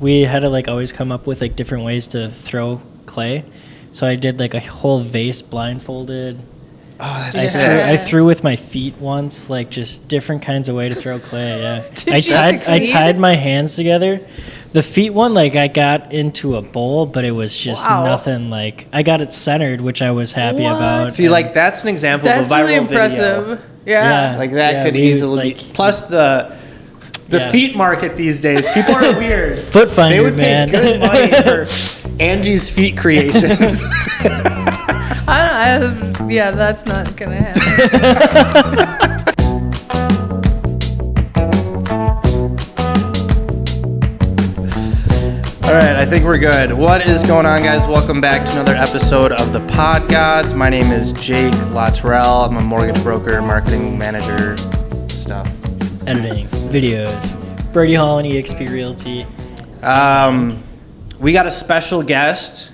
we had to like always come up with like different ways to throw clay. So I did like a whole vase blindfolded. Oh, that's sick. I threw with my feet once, like just different kinds of way to throw clay. Yeah, I tied my hands together. The feet one, like I got into a bowl, but it was just nothing. Like I got it centered, which I was happy about. See, like that's an example of a viral really impressive. video. Yeah, like that could easily be. Plus the feet market these days, people are weird. Foot finder, they would man. pay good money for Angie's feet creations. Yeah, that's not gonna happen. All right, I think we're good. What is going on, guys? Welcome back to another episode of the Pod Gods. My name is Jake Lottrell. I'm a mortgage broker, marketing manager, stuff. Editing, videos, Brady Hall and EXP Realty. We got a special guest.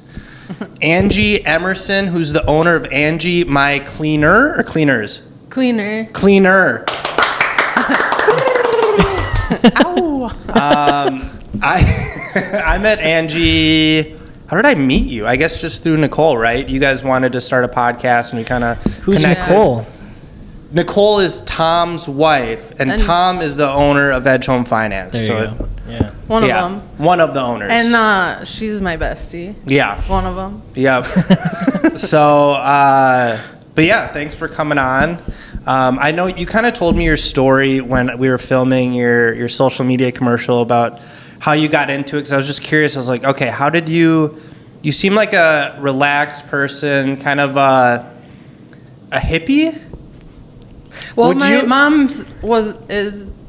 Angie Emerson, who's the owner of Angie My Cleaner or Cleaners? Cleaner. Ow. I met Angie. How did I meet you? I guess just through Nicole, right? You guys wanted to start a podcast, and we kind of Who's Nicole? Nicole is Tom's wife, and Tom is the owner of Edge Home Finance. There you go. Yeah. One of them. One of the owners. And she's my bestie. Yeah. One of them. Yep. So, but yeah, thanks for coming on. I know you kind of told me your story when we were filming your social media commercial about how you got into it, because I was just curious. I was like, okay, how did you seem like a relaxed person, kind of a hippie? Well, my mom was a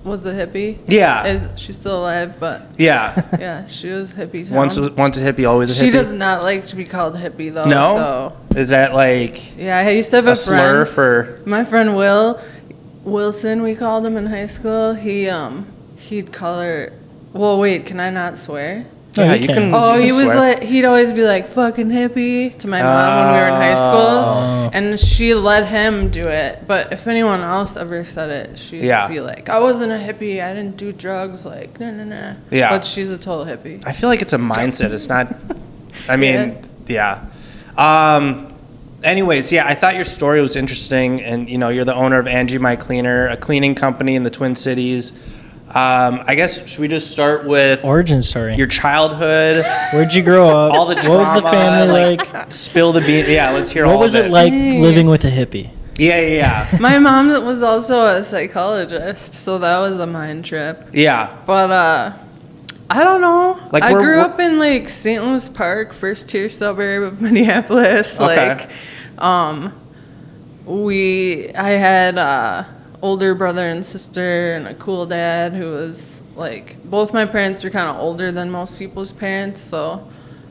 hippie. Yeah. She's still alive, but yeah, she was hippie town. Once a hippie, always a hippie. She does not like to be called hippie though. No? So. Is that like I used to have a slur friend. for My friend Wilson, we called him in high school. He'd call her. Well, wait, can I not swear? Yeah, you can. He was like, he'd always be like, fucking hippie to my mom when we were in high school. And she let him do it. But if anyone else ever said it, she'd be like, I wasn't a hippie. I didn't do drugs. Like, nah. Yeah. But she's a total hippie. I feel like it's a mindset. It's not, I mean, yeah. Anyways, I thought your story was interesting. And, you're the owner of Angie My Cleaner, a cleaning company in the Twin Cities. I guess, should we just start with origin story? Your childhood. Where'd you grow up? All the drama. What was the family like? Spill the beans. Yeah, let's hear all of it. What was it like living with a hippie? Yeah. My mom was also a psychologist, so that was a mind trip. Yeah. But, I don't know. Like I grew up in, like, St. Louis Park, first tier suburb of Minneapolis. Okay. I had, older brother and sister and a cool dad who was like, both my parents are kind of older than most people's parents, so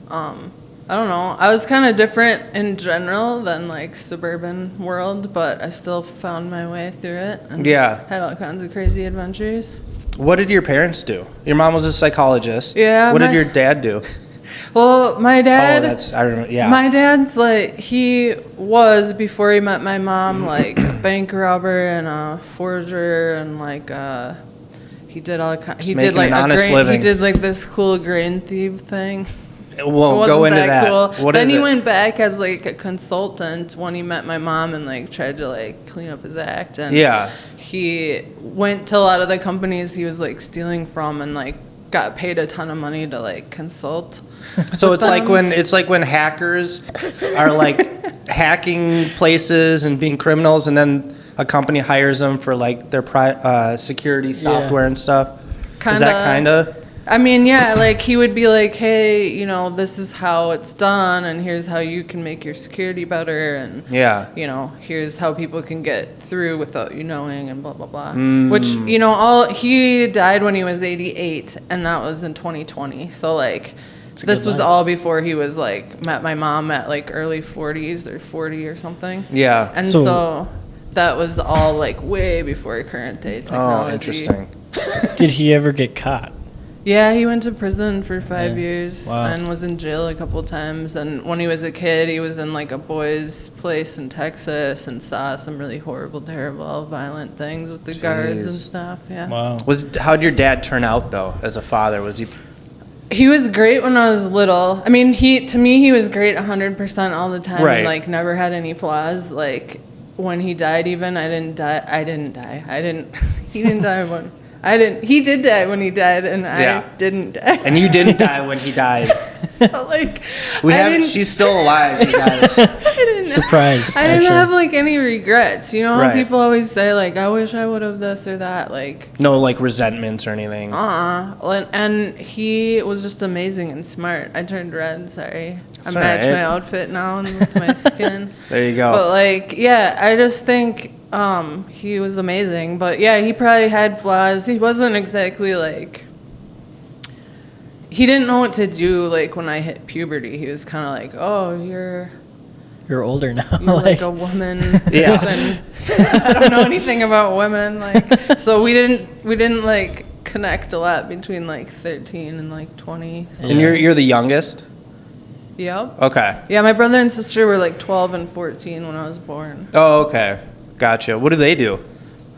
I don't know, I was kind of different in general than like suburban world, but I still found my way through it and had all kinds of crazy adventures. What did your parents do? Your mom was a psychologist. What did your dad do? Well, my dad. I remember. Yeah. My dad's like, he was, before he met my mom, like a bank robber and a forger, and like he did all kind. He did like living. He did like this cool grain thief thing. Well, go into that. Cool. What then he went back as like a consultant when he met my mom and like tried to like clean up his act. And he went to a lot of the companies he was like stealing from and like got paid a ton of money to like consult. So it's like when hackers are like hacking places and being criminals, and then a company hires them for like their security software and stuff. Is that kind of? I mean, like he would be like, hey, this is how it's done, and here's how you can make your security better, and here's how people can get through without you knowing, and blah blah blah. Which he died when he was 88, and that was in 2020. So like, this was all before he was like met my mom at like early 40s or 40 or something. Yeah, and so that was all like way before current day technology. Oh, interesting. Did he ever get caught? Yeah, he went to prison for 5 years and was in jail a couple times. And when he was a kid, he was in like a boys' place in Texas and saw some really horrible, terrible, violent things with the guards and stuff. Yeah. Wow. How'd your dad turn out though as a father? Was he? He was great when I was little. I mean, to me he was great 100% all the time. Right. And, like, never had any flaws. Like, when he died, even he didn't die he did die when he died, and I didn't die. And you didn't die when he died. Like, she's still alive, you guys. Surprise. I didn't have, like, any regrets. You know how people always say, like, I wish I would have this or that. Like, no, like, resentments or anything. And he was just amazing and smart. I turned red, sorry. That's I match my outfit now with my skin. There you go. But, like, yeah, I just think he was amazing. But, yeah, he probably had flaws. He wasn't exactly, like... He didn't know what to do, like, when I hit puberty. He was kind of like, oh, you're older now. You're like a woman person. I don't know anything about women. Like, so we didn't, like, connect a lot between, like, 13 and, like, 20. So. And you're the youngest? Yep. Okay. Yeah, my brother and sister were, like, 12 and 14 when I was born. Oh, okay. Gotcha. What do they do?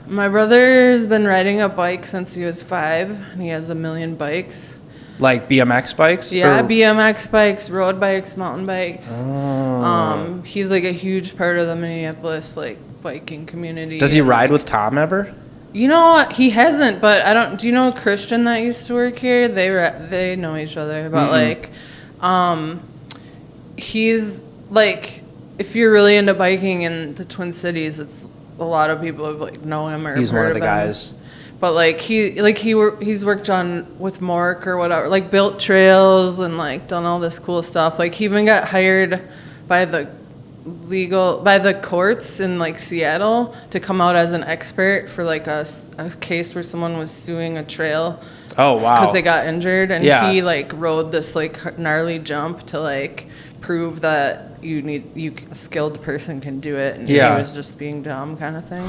My brother's been riding a bike since he was 5, and he has 1 million bikes. Like BMX bikes? Yeah, BMX bikes, road bikes, mountain bikes. Oh. He's, like, a huge part of the Minneapolis, like, biking community. Does he ride with Tom ever? You know, he hasn't, but do you know Christian that used to work here? They know each other, but like, he's like, if you're really into biking in the Twin Cities, it's a lot of people have, like, know him or he's heard one of the him. guys. But, like, he's worked on with Mork or whatever, like, built trails and, like, done all this cool stuff. Like, he even got hired by the courts in, like, Seattle to come out as an expert for, like, a case where someone was suing a trail. Oh, wow. Because they got injured, and he, like, rode this, like, gnarly jump to, like, prove that a skilled person can do it, and he was just being dumb kind of thing.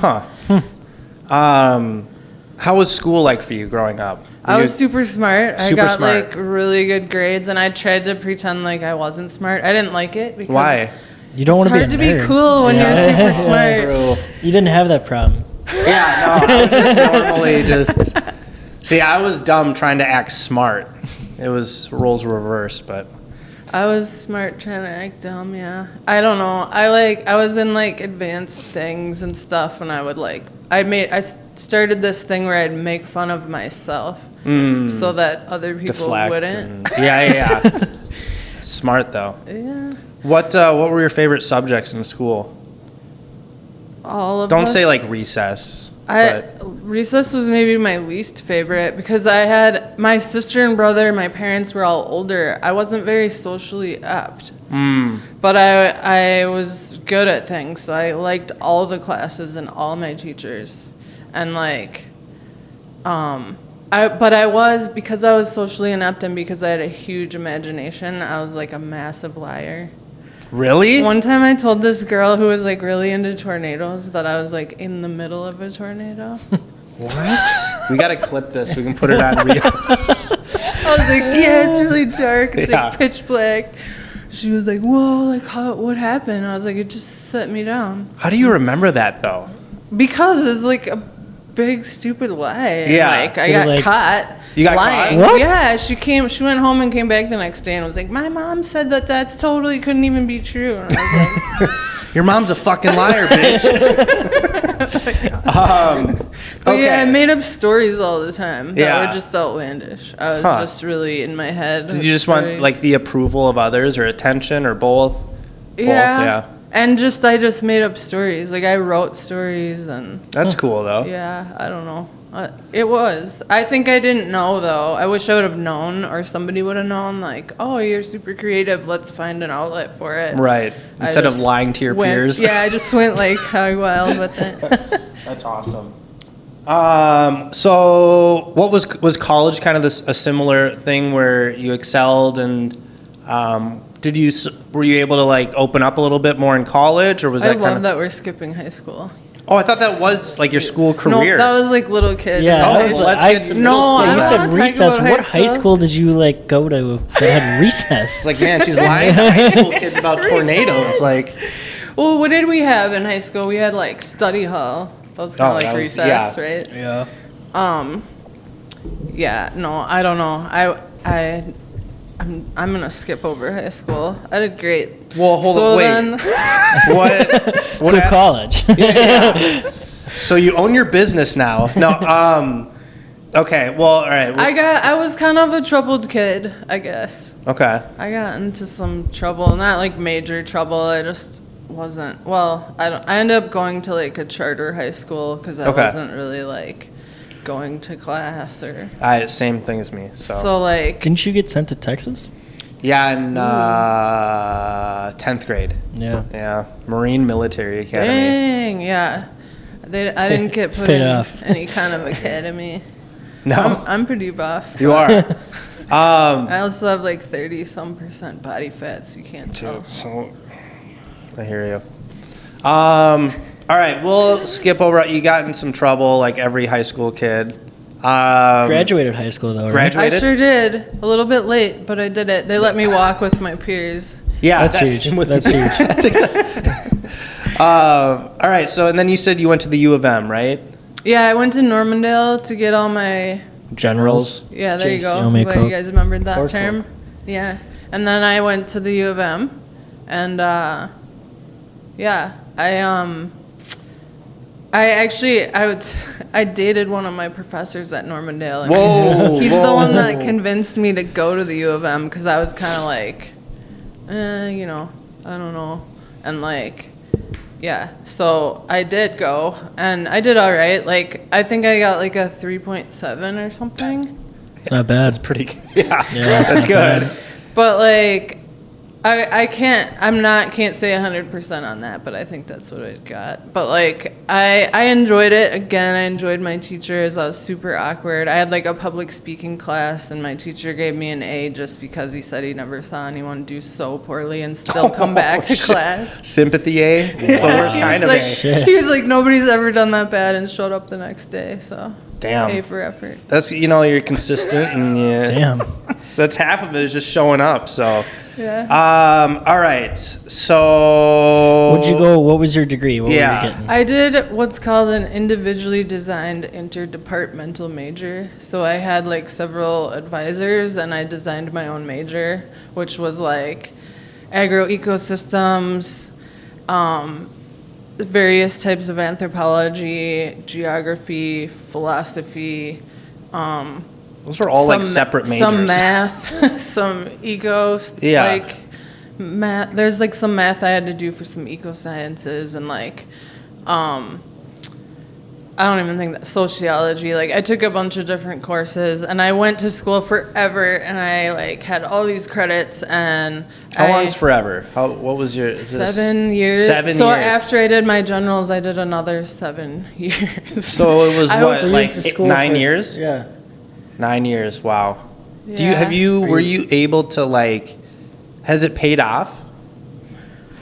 How was school like for you growing up? I was super smart. I got like really good grades, and I tried to pretend like I wasn't smart. I didn't like it because why? You don't want to be hard to be cool when you're super smart. You didn't have that problem. Yeah, no, I was just normally just. See, I was dumb trying to act smart. It was roles reversed, but. I was smart trying to act dumb, yeah. I don't know. I was in, like, advanced things and stuff, and I would, like, I started this thing where I'd make fun of myself so that other people wouldn't. Yeah. Smart, though. Yeah. What were your favorite subjects in school? All of them. Don't say, like, recess. Recess was maybe my least favorite because I had my sister and brother, my parents were all older. I wasn't very socially apt. But I was good at things, so I liked all the classes and all my teachers. And, like, because I was socially inept and because I had a huge imagination, I was, like, a massive liar. Really? One time I told this girl who was, like, really into tornadoes that I was, like, in the middle of a tornado. What? We gotta clip this. We can put it on Reels. I was like, yeah, it's really dark. It's like pitch black. She was like, whoa, like, what happened? I was like, it just set me down. How do you remember that, though? Because it's, like, a big, stupid lie. Yeah. Like, I got caught. You got lying. caught? What? Yeah, she went home and came back the next day and was like, my mom said that's totally couldn't even be true. And I was like, your mom's a fucking liar, bitch. Okay. Yeah, I made up stories all the time that were just outlandish. I was just really in my head. Did you just want, like, the approval of others or attention or both? Yeah. And I just made up stories. Like, I wrote stories and... That's cool, though. Yeah, I don't know. It was. I think I didn't know, though. I wish I would have known, or somebody would have known, like, oh, you're super creative. Let's find an outlet for it. Right. Instead of lying to your peers. Yeah, I just went, like, hog wild with it. That's awesome. So what was college kind of a similar thing where you excelled and were you able to, like, open up a little bit more in college, or was that kind of... I love that we're skipping high school. Oh, I thought that was, like, your school career. No, that was, like, little kid. Yeah. Let's get to middle school. You said recess. What high school did you, like, go to that had recess? It's like, man, she's lying to high school kids about tornadoes. Like, well, what did we have in high school? We had, like, study hall. That was kind of like recess, right? Yeah. Yeah, no, I don't know. I I'm gonna skip over high school. I did great. Well, hold on, wait. What? So college. Yeah. So you own your business now. No. Okay. Well, all right. I was kind of a troubled kid, I guess. Okay. I got into some trouble, not like major trouble. I just wasn't. Well, I ended up going to like a charter high school because I wasn't really like going to class or. Same thing as me. So like. Didn't you get sent to Texas? Yeah, in 10th grade. Yeah. Yeah. Marine Military Academy. Dang, yeah. I didn't get put in any kind of academy. No. I'm pretty buff. You are. I also have like 30% body fat, so you can't tell. So, I hear you. All right, we'll skip over. You got in some trouble, like every high school kid. Graduated high school though, right? Graduated? I sure did. A little bit late, but I did it. They let me walk with my peers. Yeah, that's huge. That's huge. That's exciting. All right, so and then you said you went to the U of M, right? Yeah, I went to Normandale to get all my generals. Yeah, there you go. You Glad you guys remembered that term. Yeah, and then I went to the U of M, and yeah, I dated one of my professors at Normandale. And he's the one that convinced me to go to the U of M because I was kind of like, I don't know, and like. Yeah, so I did go, and I did all right. Like, I think I got like a 3.7 or something. It's not bad. That's pretty good. Yeah, that's good. Bad. But like, I can't say 100% on that, but I think that's what I got. But like, I enjoyed it. Again, I enjoyed my teachers. I was super awkward. I had like a public speaking class, and my teacher gave me an A just because he said he never saw anyone do so poorly and still come back to class. Sympathy A? It's the worst kind of A. He was like, nobody's ever done that bad, and showed up the next day, so. Damn. A for effort. That's, you're consistent, and Damn. So that's half of it is just showing up, so. Yeah. All right. So. What'd you go? What was your degree? What were you getting? I did what's called an individually designed interdepartmental major. So I had like several advisors, and I designed my own major, which was like agroecosystems, various types of anthropology, geography, philosophy. Those are all like separate majors. Some math, some like math. There's like some math I had to do for some eco sciences, and like, I don't even think that sociology. Like, I took a bunch of different courses, and I went to school forever, and I like had all these credits. And how long's forever? What was your 7 years? 7 years. So after I did my generals, I did another 7 years. So it was like 9 years? Yeah. 9 years. Wow. Yeah. Were you able to like? Has it paid off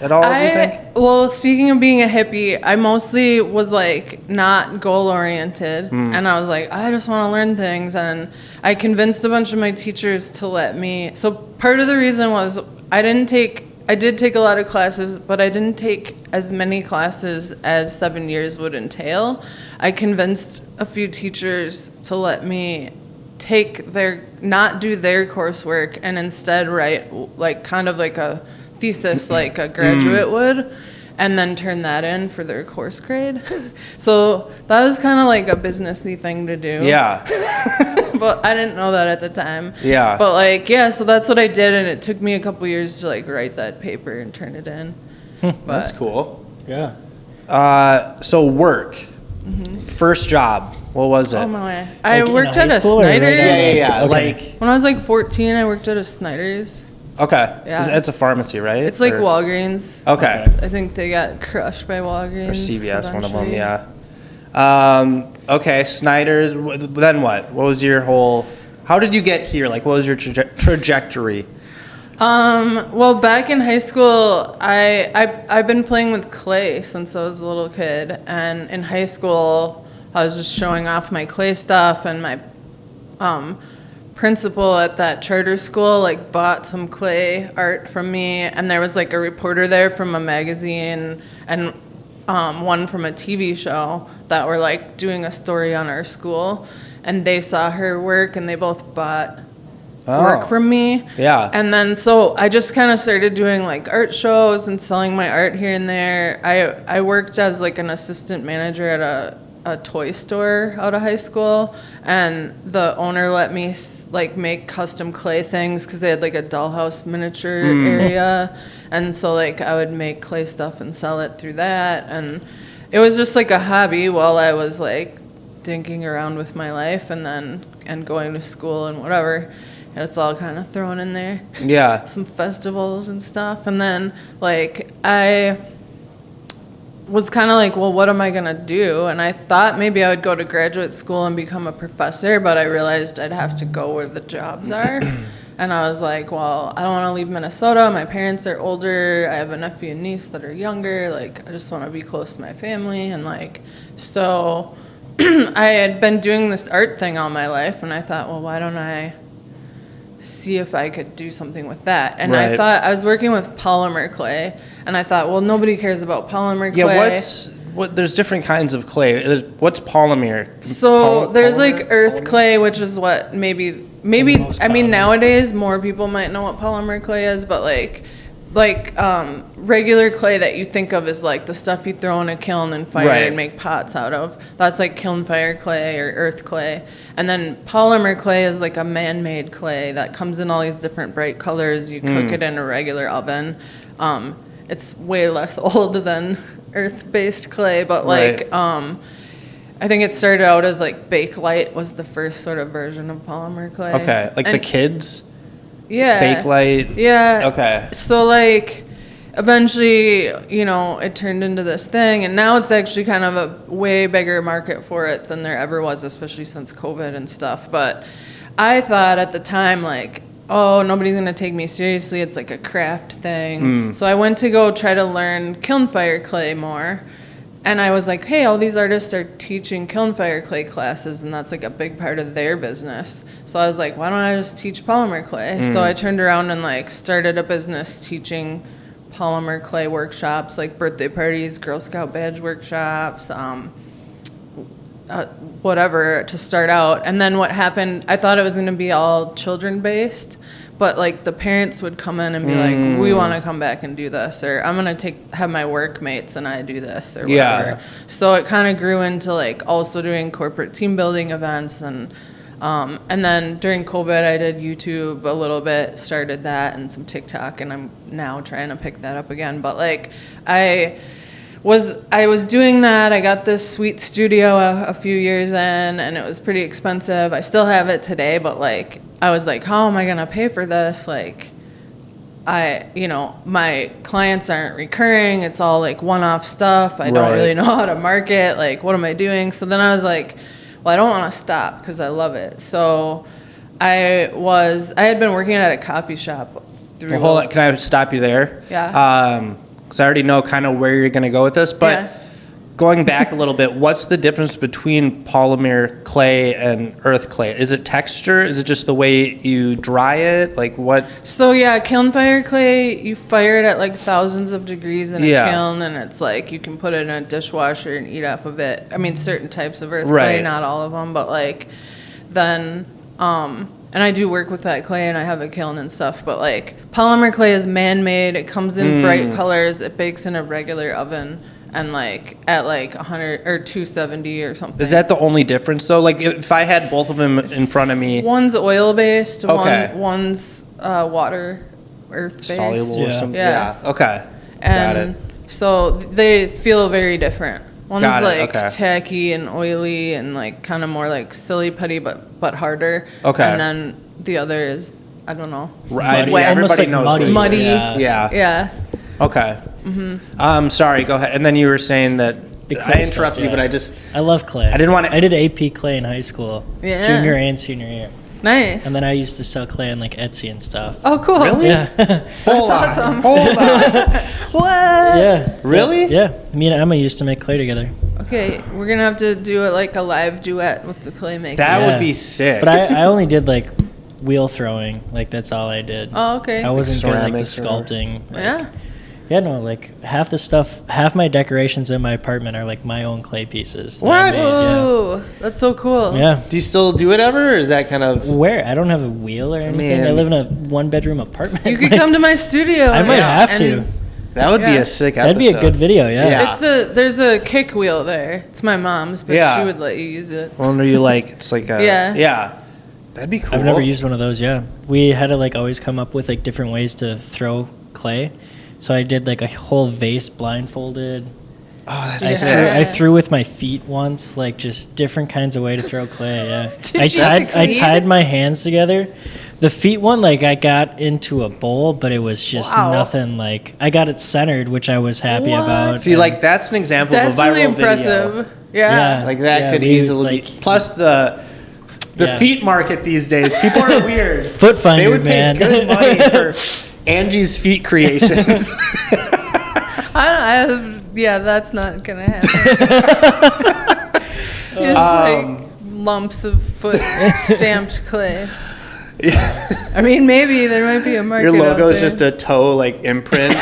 at all? Do you think? Well, speaking of being a hippie, I mostly was like not goal oriented, and I was like, I just want to learn things, and I convinced a bunch of my teachers to let me. So part of the reason was I did take a lot of classes, but I didn't take as many classes as 7 years would entail. I convinced a few teachers to let me not do their coursework and instead write like kind of like a thesis like a graduate would, and then turn that in for their course grade. So that was kind of like a businessy thing to do. Yeah. But I didn't know that at the time. Yeah. But like, yeah, so that's what I did, and it took me a couple years to like write that paper and turn it in. That's cool. Yeah. So work. First job. What was it? Oh my way. I worked at a Snyder's. Yeah. Okay. Like when I was like 14, I worked at a Snyder's. Okay. Yeah. It's a pharmacy, right? It's like Walgreens. Okay. I think they got crushed by Walgreens. Or CVS, eventually. one of them, yeah. Okay, Snyder's. Then what? What was your whole? How did you get here? Like, what was your trajectory? Well, back in high school, I've been playing with clay since I was a little kid, and in high school, I was just showing off my clay stuff, and my principal at that charter school like bought some clay art from me, and there was like a reporter there from a magazine and one from a TV show that were like doing a story on our school, and they saw her work and they both bought work from me. Yeah. And then so I just kind of started doing like art shows and selling my art here and there. I worked as like an assistant manager at a toy store out of high school, and the owner let me like make custom clay things because they had like a dollhouse miniature area, and so like I would make clay stuff and sell it through that, and it was just like a hobby while I was like dinking around with my life and going to school and whatever. And it's all kind of thrown in there. Yeah. Some festivals and stuff. And then, like, I was kind of like, well, what am I going to do? And I thought maybe I would go to graduate school and become a professor, but I realized I'd have to go where the jobs are. And I was like, well, I don't want to leave Minnesota. My parents are older. I have a nephew and niece that are younger. Like, I just want to be close to my family. And, like, so I had been doing this art thing all my life, and I thought, well, why don't I see if I could do something with that? And I thought I was working with polymer clay, and I thought, well, nobody cares about polymer clay. Yeah, there's different kinds of clay. What's polymer? So there's like earth clay, which is what maybe I mean nowadays more people might know what polymer clay is, but like regular clay that you think of is like the stuff you throw in a kiln and fire and make pots out of. That's like kiln fire clay or earth clay. And then polymer clay is like a man-made clay that comes in all these different bright colors. You cook it in a regular oven. It's way less old than earth-based clay, but like I think it started out as like Bakelite was the first sort of version of polymer clay. Okay, like the kids? Yeah. Bakelite? Yeah. Okay. So, like, eventually, you know, it turned into this thing, and now it's actually kind of a way bigger market for it than there ever was, especially since COVID and stuff. But I thought at the time, like, oh, nobody's going to take me seriously. It's like a craft thing. So I went to go try to learn kiln fire clay more. And I was like, hey, all these artists are teaching kiln fire clay classes, and that's like a big part of their business. So I was like, why don't I just teach polymer clay? So I turned around and like started a business teaching polymer clay workshops, like birthday parties, Girl Scout badge workshops, whatever, to start out. And then what happened, I thought it was going to be all children based, but like the parents would come in and be like, we want to come back and do this, or I'm going to have my workmates and I do this, or whatever. Yeah. So it kind of grew into like also doing corporate team building events, and then during COVID I did YouTube a little bit, started that, and some TikTok, and I'm now trying to pick that up again. But like I was doing that. I got this sweet studio a few years in, and it was pretty expensive. I still have it today, but like I was like, how am I gonna pay for this? Like, my clients aren't recurring. It's all like one-off stuff. I don't really know how to market. Like, what am I doing? So then I was like, well, I don't want to stop because I love it. So I had been working at a coffee shop. Well, hold on. Can I stop you there? Yeah. Because I already know kind of where you're going to go with this, but going back a little bit, what's the difference between polymer clay and earth clay? Is it texture? Is it just the way you dry it? Like what? So yeah, kiln fire clay, you fire it at like thousands of degrees in a kiln, and it's like you can put it in a dishwasher and eat off of it. I mean, certain types of earth clay, not all of them, but like then and I do work with that clay, and I have a kiln and stuff, but like polymer clay is man-made. It comes in bright colors. It bakes in a regular oven, and like at like 100 or 270 or something. Is that the only difference though? Like if I had both of them in front of me, one's oil-based, one's water, earth-based, soluble or something. Yeah. Okay. And got it. So they feel very different. One's like tacky and oily and like kind of more like silly putty, but harder. Okay. And then the other is, I don't know. Right. Everybody like knows. Muddy. Yeah. Okay. Sorry. Go ahead. And then you were saying that I interrupted you, but I love clay. I didn't want to. I did AP clay in high school. Yeah. Junior and senior year. Nice. And then I used to sell clay on like Etsy and stuff. Oh, cool. Really? Yeah. That's awesome. Hold on. What? Yeah. Really? Yeah. Me and Emma used to make clay together. Okay, we're gonna have to do it like a live duet with the clay maker. That would be sick. But I only did like wheel throwing. Like that's all I did. Oh, okay. I wasn't good at like the sculpting. Yeah. Yeah, no, like half my decorations in my apartment are like my own clay pieces. What? Oh, that's so cool. Yeah. Do you still do it ever, or is that kind of... Where? I don't have a wheel or anything. Man. I live in a 1-bedroom apartment. You could come to my studio. I might have to. That would be a sick episode. That'd be a good video, yeah. There's a kick wheel there. It's my mom's, but she would let you use it. Well, are you like, it's like a... Yeah. That'd be cool. I've never used one of those, yeah. We had to like always come up with like different ways to throw clay. So I did like a whole vase blindfolded. Oh, that's sick. I threw with my feet once, like just different kinds of way to throw clay, yeah. I tied my hands together. The feet one, like I got into a bowl, but it was just nothing like, I got it centered, which I was happy about. See, like that's an example of a viral really impressive. video. Yeah. Like that could easily be. Plus the feet market these days, people are weird. Foot finder, they would man. pay good money for Angie's feet creations. That's not gonna happen. Just like lumps of foot stamped clay. Yeah. I mean, maybe there might be a market. Your logo out is there. just a toe like imprint.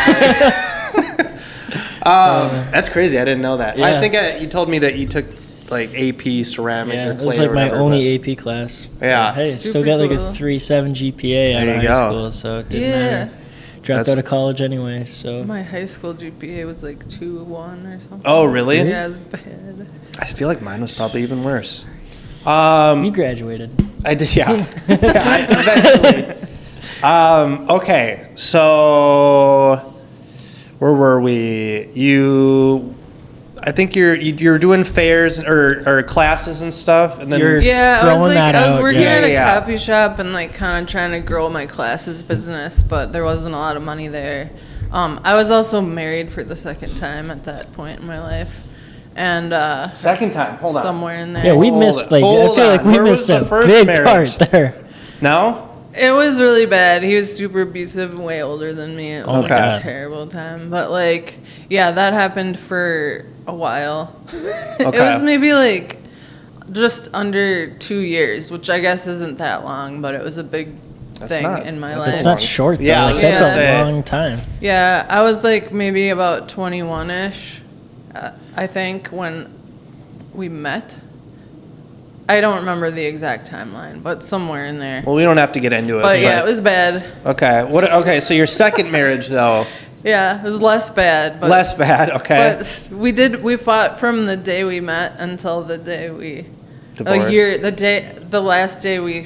That's crazy. I didn't know that. Yeah. I think you told me that you took like AP ceramic or it clay. was like or my whatever, only AP class. Yeah. Hey, Super still got like cool. a 3.7 GPA out of high school, so it didn't matter. Dropped out of college anyway, so. My high school GPA was like 2.1 or something. Oh, really? Yeah, it was bad. I feel like mine was probably even worse. You graduated. I did, yeah. Eventually. Okay, so where were we? I think you're doing fairs or classes and stuff, and then You're I was working out, at a coffee shop and like kind of trying to grow my classes business, but there wasn't a lot of money there. I was also married for the second time at that point in my life. And second time, hold on. Somewhere in there. Yeah, we missed like I feel like we missed a big part there. No? It was really bad. He was super abusive and way older than me. It was like a terrible time. But like, yeah, that happened for a while. It was maybe like just under 2 years, which I guess isn't that long, but it was a big thing in my life. It's not short though. Yeah, like, that's a long time. Yeah, I was like maybe about 21-ish, I think, when we met. I don't remember the exact timeline, but somewhere in there. Well, we don't have to get into it. But yeah, it was bad. Okay. Okay, so your second marriage though. Yeah, it was less bad. But, less bad, okay. But we fought from the day we met until the day we divorced. The last day we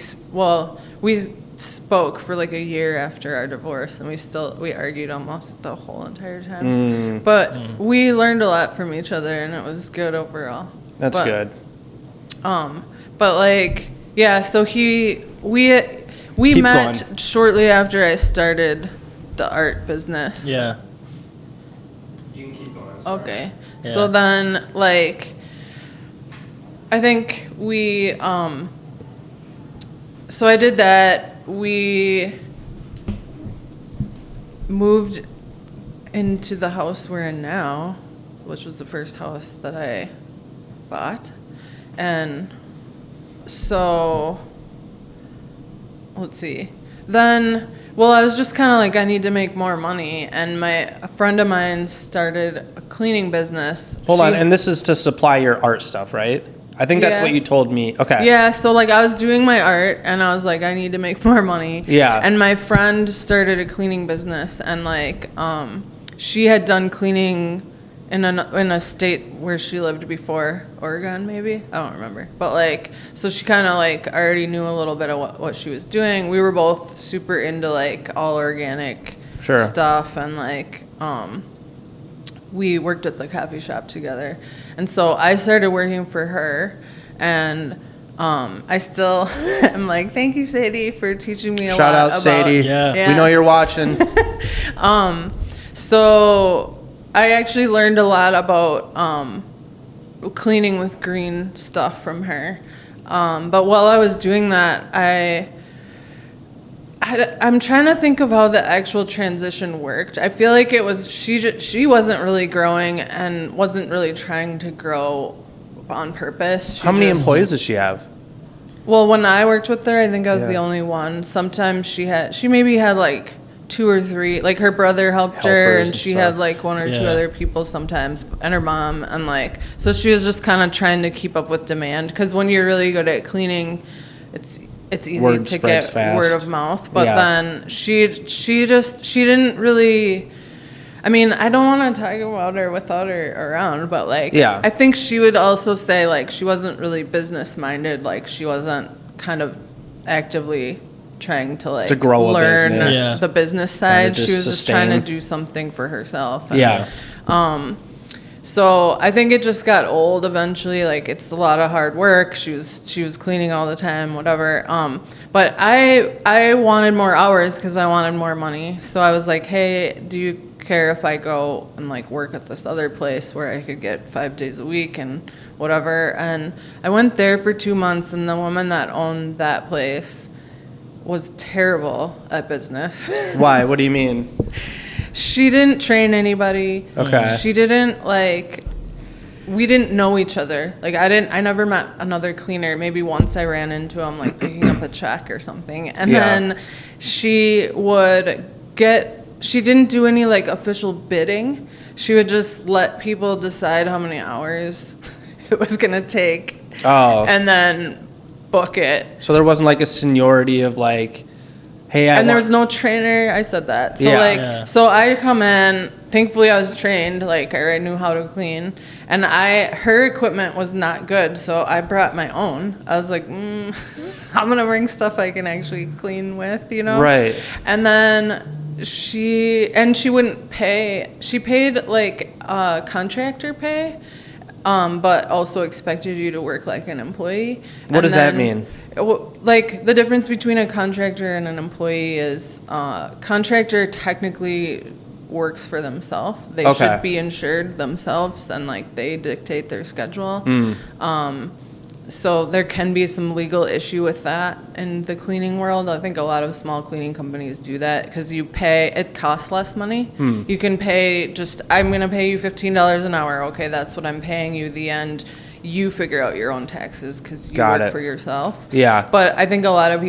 spoke for like a year after our divorce, and we argued almost the whole entire time. But we learned a lot from each other, and it was good overall. That's good. But like, yeah, so we met shortly after I started the art business. Yeah. You can keep going. Okay. Yeah. So then, like, I think so I did that. We moved into the house we're in now, which was the first house that I bought. And so, let's see. Then, I was just kind of like, I need to make more money. And a friend of mine started a cleaning business. Hold on, and this is to supply your art stuff, right? I think that's what you told me. Okay. Yeah, so like I was doing my art and I was like, I need to make more money. Yeah. And my friend started a cleaning business, and like she had done cleaning in a state where she lived before, Oregon maybe, I don't remember, but like, so she kind of like already knew a little bit of what she was doing. We were both super into like all organic stuff, and like we worked at the coffee shop together, and so I started working for her, and I still am like, thank you, Sadie, for teaching me a lot about... Shout out, Sadie. Yeah. We know you're watching. So I actually learned a lot about cleaning with green stuff from her. But while I was doing that, I'm trying to think of how the actual transition worked. I feel like it was she wasn't really growing and wasn't really trying to grow on purpose. How many employees does she have? Well, when I worked with her, I think I was the only one. Sometimes she maybe had like 2 or 3, like her brother helped her, and she stuff. had like 1 or 2 other people sometimes, and her mom, and like, so she was just kind of trying to keep up with demand, because when you're really good at cleaning, it's easy Word to spreads get fast. word of mouth. But then she didn't really, I mean, I don't want to talk about her without her around, but like, I think she would also say like she wasn't really business minded, like she wasn't kind of actively trying to like grow learn a business. the business side. She was just trying to sustain. do something for herself. And, so I think it just got old eventually. Like, it's a lot of hard work. She was cleaning all the time, whatever. But I wanted more hours because I wanted more money. So I was like, hey, do you care if I go and like work at this other place where I could get 5 days a week and whatever? And I went there for 2 months, and the woman that owned that place was terrible at business. Why? What do you mean? She didn't train anybody. Okay. She didn't like, we didn't know each other. Like I never met another cleaner. Maybe once I ran into him like picking up a check or something. And then she didn't do any like official bidding. She would just let people decide how many hours it was going to take. Oh. And then book it. So there wasn't like a seniority of like, hey, there was no trainer. I said that. So so I come in. Thankfully, I was trained. Like, I knew how to clean, and her equipment was not good. So I brought my own. I was like, I'm gonna bring stuff I can actually clean with, you know? Right. And then she wouldn't pay. She paid like contractor pay, but also expected you to work like an employee. What does that mean? Like, the difference between a contractor and an employee is contractor technically works for themselves. They should be insured themselves, and like they dictate their schedule. So there can be some legal issue with that in the cleaning world. I think a lot of small cleaning companies do that because it costs less money. You can pay I'm going to pay you $15 an hour. Okay, that's what I'm paying you. The end. You figure out your own taxes because you work for yourself. Yeah. But I think a lot of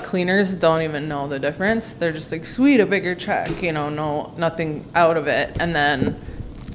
cleaners don't even know the difference. They're just like, sweet, a bigger check, nothing out of it. And then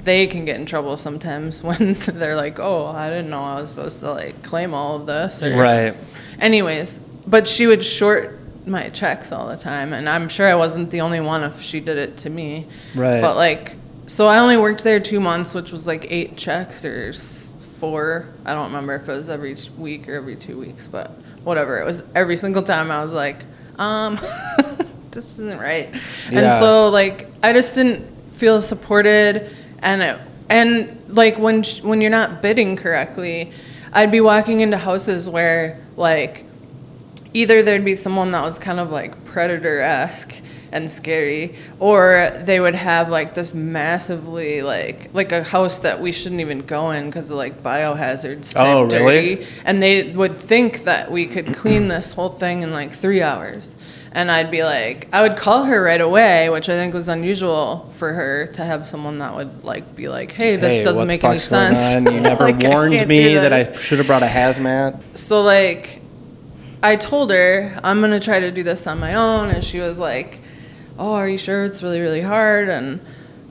they can get in trouble sometimes when they're like, oh, I didn't know I was supposed to like claim all of this. Right. Anyways, but she would short my checks all the time. And I'm sure I wasn't the only one if she did it to me. Right. But like, so I only worked there 2 months, which was like 8 checks or 4. I don't remember if it was every week or every 2 weeks, but whatever. It was every single time I was like, this isn't right. Yeah. And so like, I just didn't feel supported. And like when you're not bidding correctly, I'd be walking into houses where like either there'd be someone that was kind of like predator-esque and scary, or they would have like this massively like a house that we shouldn't even go in because of like biohazards type dirty, and they would think that we could clean this whole thing in like 3 hours. And I'd be like, I would call her right away, which I think was unusual for her to have someone that would like be like, hey, this doesn't make any sense. You never like, warned me that I should have brought a hazmat. So like, I told her I'm gonna try to do this on my own, and she was like, oh, are you sure? It's really, really hard, and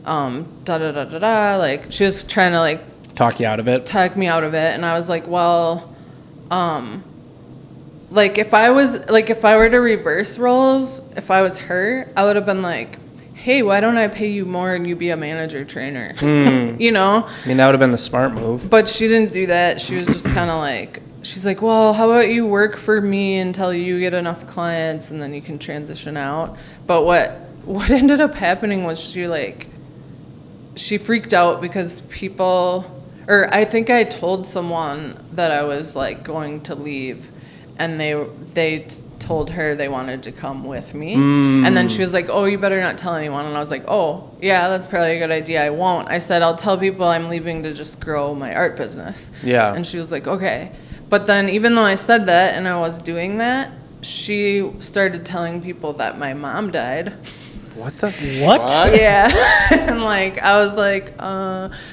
like she was trying to like talk you out of it, talk me out of it. And I was like, well, like if I were to reverse roles, if I was her, I would have been like, hey, why don't I pay you more and you be a manager trainer? You know? I mean, that would have been the smart move. But she didn't do that. She was just kind of like, she's like, well, how about you work for me until you get enough clients and then you can transition out. But what ended up happening was she freaked out because I think I told someone that I was like going to leave, and they told her they wanted to come with me. And then she was like, oh, you better not tell anyone. And I was like, oh, yeah, that's probably a good idea. I won't. I said, I'll tell people I'm leaving to just grow my art business. Yeah. And she was like, okay. But then even though I said that and I was doing that, she started telling people that my mom died. What the? What? Yeah. And like, I was like,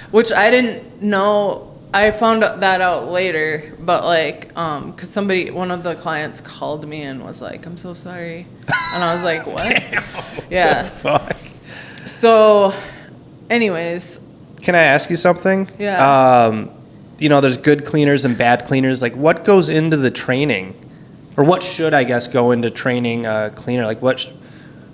which I didn't know. I found that out later, but like, cause one of the clients called me and was like, "I'm so sorry," and I was like, "What?" Damn, yeah. What the fuck? So, anyways. Can I ask you something? Yeah. There's good cleaners and bad cleaners. Like, what goes into the training, or what should I guess go into training a cleaner? Like, what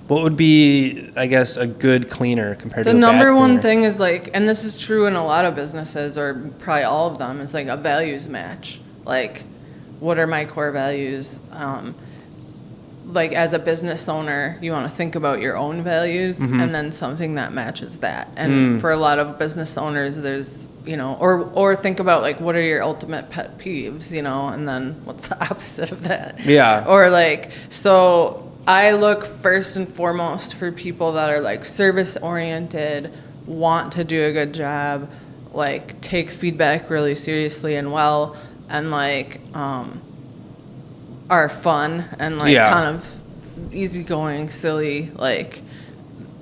would be, I guess, a good cleaner compared to a bad cleaner? The number one thing is like, and this is true in a lot of businesses, or probably all of them, is like a values match. Like, what are my core values? Like, as a business owner, you want to think about your own values and then something that matches that. And for a lot of business owners, there's, or think about like, what are your ultimate pet peeves, and then what's the opposite of that? Yeah. Or like, so I look first and foremost for people that are like service oriented, want to do a good job, like take feedback really seriously and well, and like are fun and like kind of easygoing, silly, like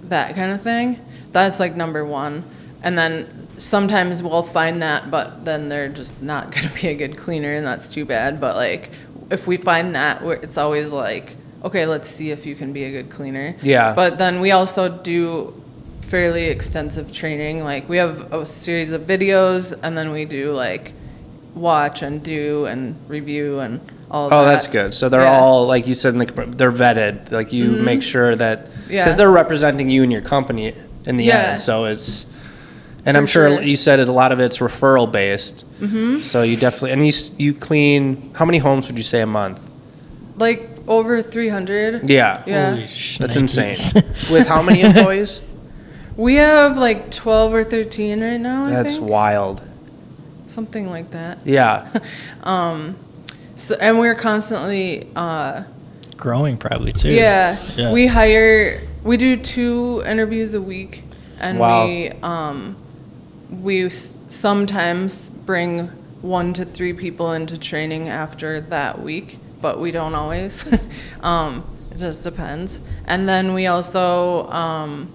that kind of thing. That's like number one. And then sometimes we'll find that, but then they're just not going to be a good cleaner, and that's too bad. But like if we find that, it's always like, okay, let's see if you can be a good cleaner. Yeah. But then we also do fairly extensive training. Like we have a series of videos, and then we do like watch and do and review and all of that. Oh, that's good. So they're all, like you said, they're vetted. Like you make sure that, because they're representing you and your company in the end. So it's, and I'm sure you said a lot of it's referral based. So you definitely, and you clean, how many homes would you say a month? Like over 300. Yeah. That's insane. With how many employees? We have like 12 or 13 right now, I That's think. wild. Something like that. Yeah. So, and we're constantly growing probably too. Yeah. We do 2 interviews a week, and we sometimes bring 1 to 3 people into training after that week, but we don't always. It just depends. And then we also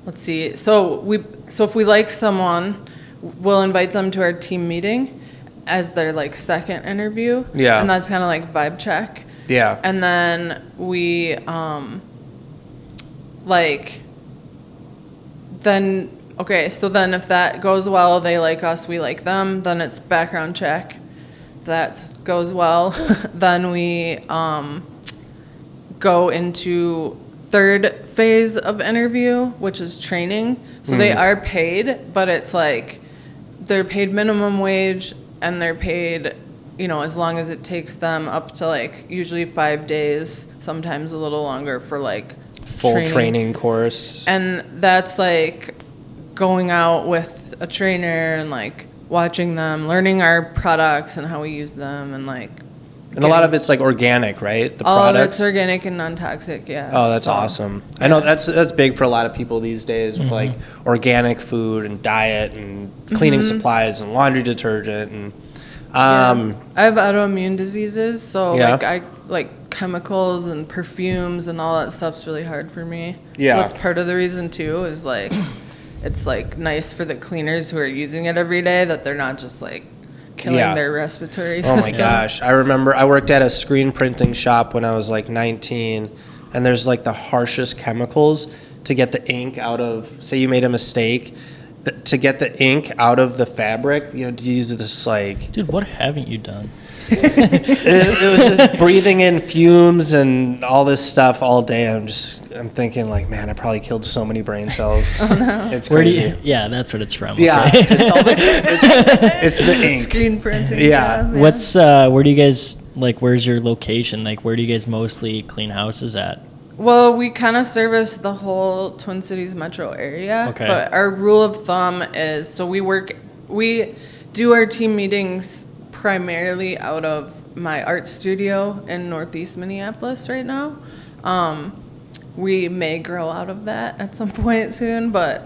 let's see. So if we like someone, we'll invite them to our team meeting as their like second interview. Yeah. And that's kind of like vibe check. Yeah. And then we so then if that goes well, they like us, we like them, then it's background check. If that goes well, then we go into third phase of interview, which is training. So they are paid, but it's like they're paid minimum wage, and they're paid, as long as it takes them up to like usually 5 days, sometimes a little longer for like full training course. And that's like going out with a trainer and like watching them, learning our products and how we use them, and like. And a lot of it's like organic, right? The products. All of it's organic and non-toxic, yeah. Oh, that's awesome. Yeah. I know that's big for a lot of people these days with like organic food and diet and cleaning supplies and laundry detergent and. I have autoimmune diseases, so like chemicals and perfumes and all that stuff's really hard for me. Yeah. So that's part of the reason too, is like it's like nice for the cleaners who are using it every day that they're not just like killing their respiratory system. Oh my gosh. I remember I worked at a screen printing shop when I was like 19, and there's like the harshest chemicals to get the ink out of, say you made a mistake, to get the ink out of the fabric, you to use this like... Dude, what haven't you done? it was just breathing in fumes and all this stuff all day. I'm thinking like, man, I probably killed so many brain cells. Oh no. It's crazy. That's what it's from. Yeah. Okay. It's the ink. Screen printing. Yeah. What's where do you guys where's your location? Like where do you guys mostly clean houses at? Well, we kind of service the whole Twin Cities metro area. Okay. But our rule of thumb is, so we do our team meetings primarily out of my art studio in Northeast Minneapolis right now. We may grow out of that at some point soon, but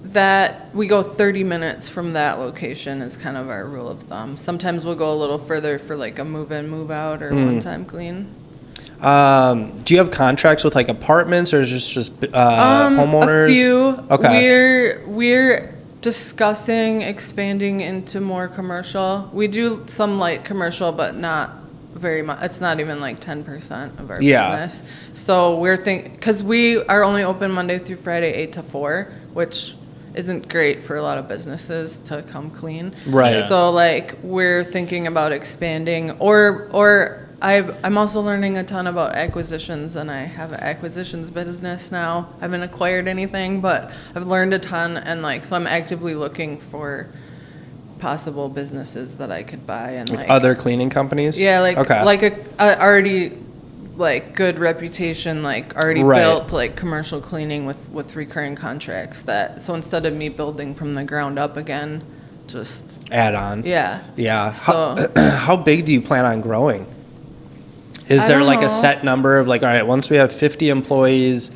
that we go 30 minutes from that location is kind of our rule of thumb. Sometimes we'll go a little further for like a move in, move out, or one-time clean. Do you have contracts with like apartments, or is this just homeowners? A few. Okay. We're discussing expanding into more commercial. We do some light commercial, but not very much. It's not even like 10% of our business. So we're because we are only open Monday through Friday, 8 to 4, which isn't great for a lot of businesses to come clean. Right. So like we're thinking about expanding, or I'm also learning a ton about acquisitions, and I have an acquisitions business now. I haven't acquired anything, but I've learned a ton, and like so I'm actively looking for possible businesses that I could buy and like other cleaning companies. Yeah, like a already like good reputation, like already built like commercial cleaning with recurring contracts. So instead of me building from the ground up again, just add on. Yeah. So how big do you plan on growing? Is there like a set number of like, all right, once we have 50 employees,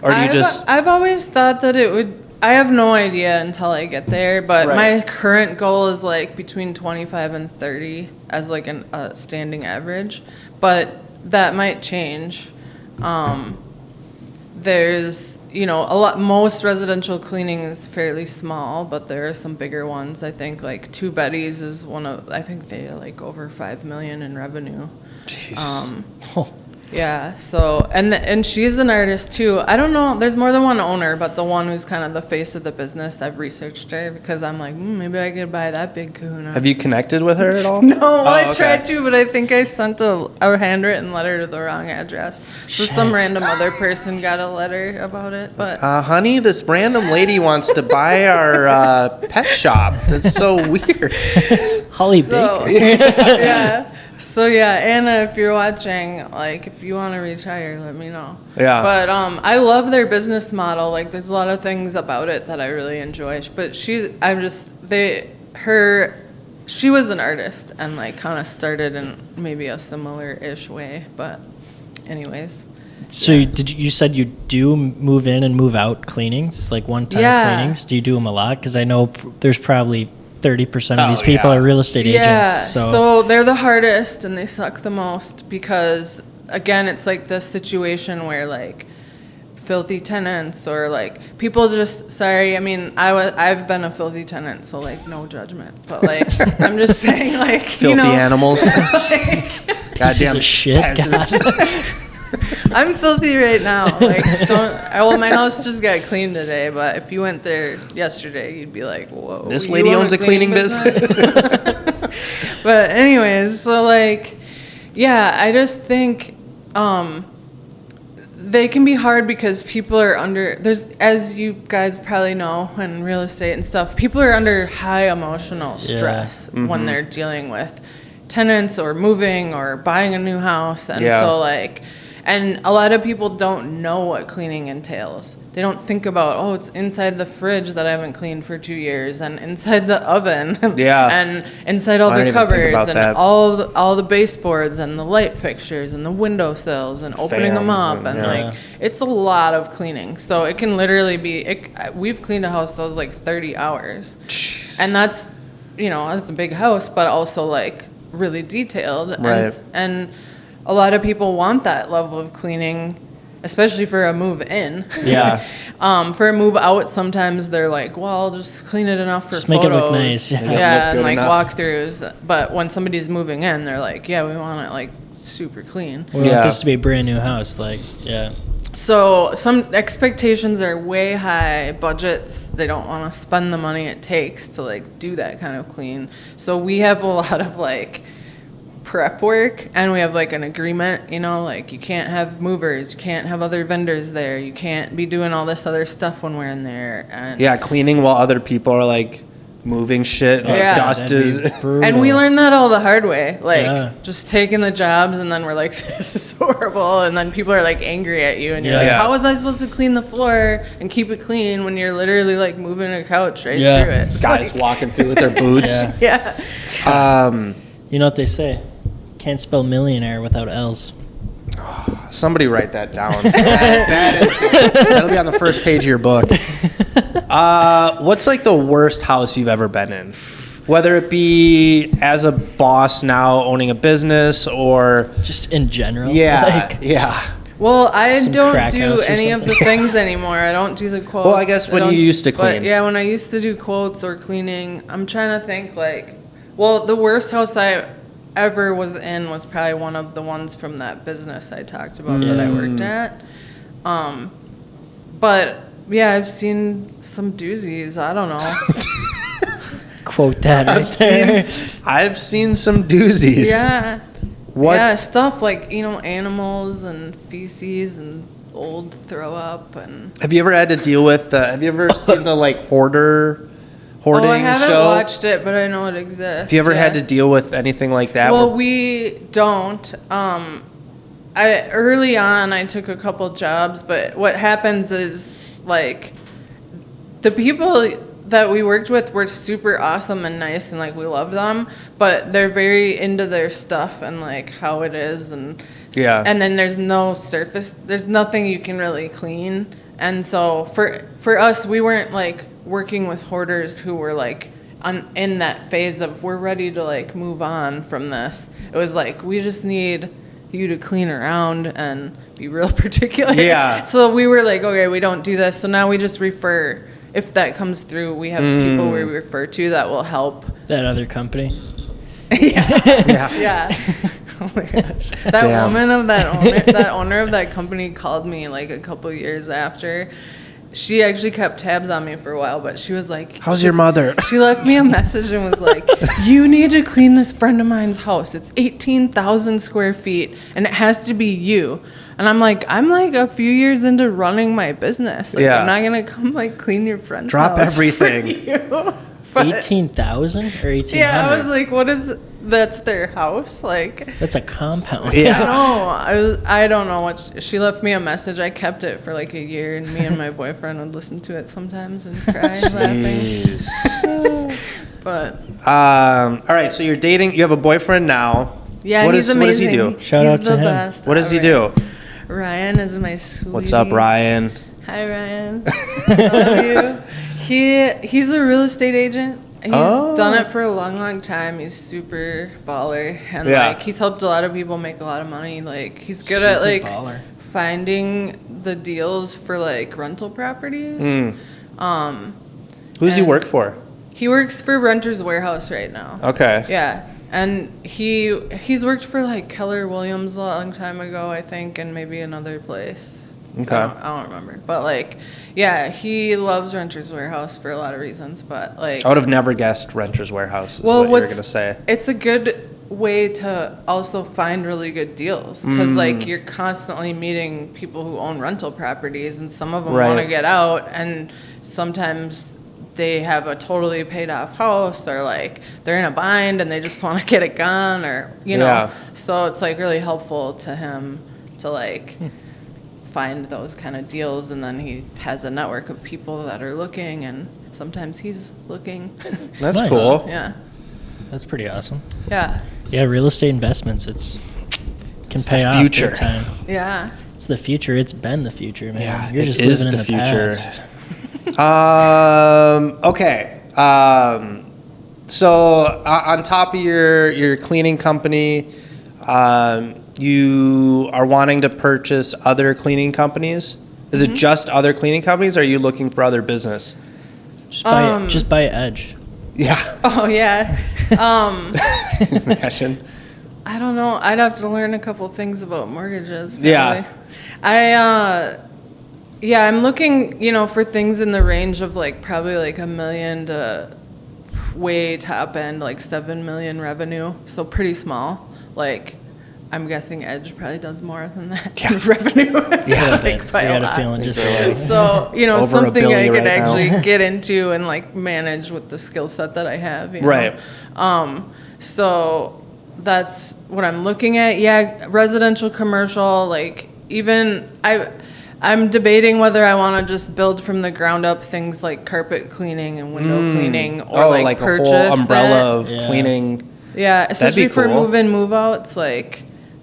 or do you just? I've always thought that it would. I have no idea until I get there, but my current goal is like between 25 and 30 as like a standing average, but that might change. There's, most residential cleaning is fairly small, but there are some bigger ones. I think like Two Betties is I think they are like over 5 million in revenue. Jeez. Yeah, so, and she's an artist too. I don't know, there's more than one owner, but the one who's kind of the face of the business, I've researched her because I'm like, maybe I could buy that big kahuna. Have you connected with her at all? No, I tried to, but I think I sent a handwritten letter to the wrong address. So some random other person got a letter about it, but... honey, this random lady wants to buy our pet shop. That's so weird. Holly Baker. Yeah. So yeah, Anna, if you're watching, like if you want to retire, let me know. Yeah. But I love their business model. Like there's a lot of things about it that I really enjoy. But she was an artist and like kind of started in maybe a similar-ish way. But anyways. So you said you do move in and move out cleanings, like one-time cleanings? Do you do them a lot? Because I know there's probably 30% of these people are real estate agents. So they're the hardest and they suck the most because, again, it's like this situation where like filthy tenants or like people just, sorry, I mean, I've been a filthy tenant, so like no judgment. But like, I'm just saying like, filthy animals. Goddamn shit. I'm filthy right now. Like, my house just got cleaned today, but if you went there yesterday, you'd be like, whoa. This lady owns a cleaning business? But anyways, so like, yeah, I just think they can be hard because people are as you guys probably know in real estate and stuff, people are under high emotional stress when they're dealing with tenants or moving or buying a new house. And so like... And a lot of people don't know what cleaning entails. They don't think about, it's inside the fridge that I haven't cleaned for 2 years, and inside the oven, and inside all the cupboards, and all the baseboards, and the light fixtures, and the windowsills, and opening them up, and like it's a lot of cleaning. So it can literally be. We've cleaned a house that was like 30 hours, Jeez. And that's a big house, but also like really detailed, right. and a lot of people want that level of cleaning, especially for a move in. Yeah. For a move out, sometimes they're like, well, just clean it enough for just photos. Make it look nice. Yeah, and like walkthroughs. But when somebody's moving in, they're like, yeah, we want it like super clean. We want this to be a brand new house. Like, yeah. So some expectations are way high, budgets, they don't want to spend the money it takes to like do that kind of clean. So we have a lot of like prep work, and we have like an agreement, like you can't have movers, you can't have other vendors there, you can't be doing all this other stuff when we're in there. And cleaning while other people are like moving shit, dust is and we learned that all the hard way, like just taking the jobs, and then we're like, this is horrible, and then people are like angry at you, and you're like, how was I supposed to clean the floor and keep it clean when you're literally like moving a couch right through it? Guys walking through with their boots. You know what they say, can't spell millionaire without L's. Somebody write that down. That'll be on the first page of your book. What's like the worst house you've ever been in? Whether it be as a boss now owning a business or just in general. Well, I Some don't crack do house or any of the something. things anymore. I don't do the quotes. Well, I guess when you used to clean. But yeah, when I used to do quotes or cleaning, I'm trying to think well, the worst house I ever was in was probably one of the ones from that business I talked about that I worked at. But yeah, I've seen some doozies. I don't know. Quote that right there. I've seen some doozies. Yeah. What? Yeah, stuff like, animals and feces and old throw up and. Have you ever had to deal with? Have you ever seen the hoarding I haven't show? watched it, but I know it exists. Have you ever had to deal with anything like that? Well, we don't. Early on, I took a couple jobs, but what happens is the people that we worked with were super awesome and nice and we love them, but they're very into their stuff and how it is and and then there's no surface, there's nothing you can really clean, and so for us, we weren't working with hoarders who were in that phase of we're ready to move on from this. It was we just need you to clean around and be real particular. Yeah. So we were okay, we don't do this, so now we just refer. If that comes through, we have people we refer to that will help. That other company. Yeah. Oh my gosh. That woman of that owner of that company called me a couple years after. She actually kept tabs on me for a while, but she was "How's your mother?" She left me a message and was "You need to clean this friend of mine's house. It's 18,000 square feet, and it has to be you." And I'm I'm a few years into running my business. I'm not gonna come clean your friend's house. Drop everything. For you. 18,000 or 1,800? Yeah, I was what is? That's their house, That's a compound. Yeah. I know. I don't know what she left me a message. I kept it for a year, and me and my boyfriend would listen to it sometimes and cry laughing. But all right, so you're dating. You have a boyfriend now. Yeah, he's amazing. What does he do? Shout out to him. Best What does he do? Ryan is my sweetie. What's up, Ryan? Hi, Ryan. Love you. He's a real estate agent. He's done it for a long, long time. He's super baller, and he's helped a lot of people make a lot of money. He's good at baller. finding the deals for rental properties. Who does he work for? He works for Renters Warehouse right now. Okay. Yeah, and he's worked for Keller Williams a long time ago, I think, and maybe another place. Okay. I don't remember, but he loves Renters Warehouse for a lot of reasons, but I would have never guessed Renters Warehouse is what you were gonna say. It's a good way to also find really good deals because you're constantly meeting people who own rental properties, and some of them want to get out, and sometimes they have a totally paid off house, or they're in a bind and they just want to get it gone, or so it's really helpful to him to find those kind of deals, and then he has a network of people that are looking, and sometimes he's looking. That's cool. Yeah, that's pretty awesome. Yeah, real estate investments, it's pay off future. big time. Yeah, it's the future. It's been the future, man. Yeah, You're just is living the in future. Past. Okay. So on top of your cleaning company, you are wanting to purchase other cleaning companies. Is it just other cleaning companies, or are you looking for other business? Just buy Edge. Yeah. Oh yeah. Imagine. I don't know. I'd have to learn a couple things about mortgages. Probably. Yeah. I'm looking, for things in the range of probably $1 million to way top end, $7 million revenue. So pretty small. I'm guessing Edge probably does more than that in revenue. Yeah. By I a got a lot. feeling just a little. So, Over something $1 I billion could right actually now. get into and manage with the skill set that I have. Right. So that's what I'm looking at. Yeah, residential, commercial, even I'm debating whether I want to just build from the ground up things like carpet cleaning and window cleaning, or purchase a whole umbrella that. of cleaning. Yeah, especially for cool. move-in, move-outs,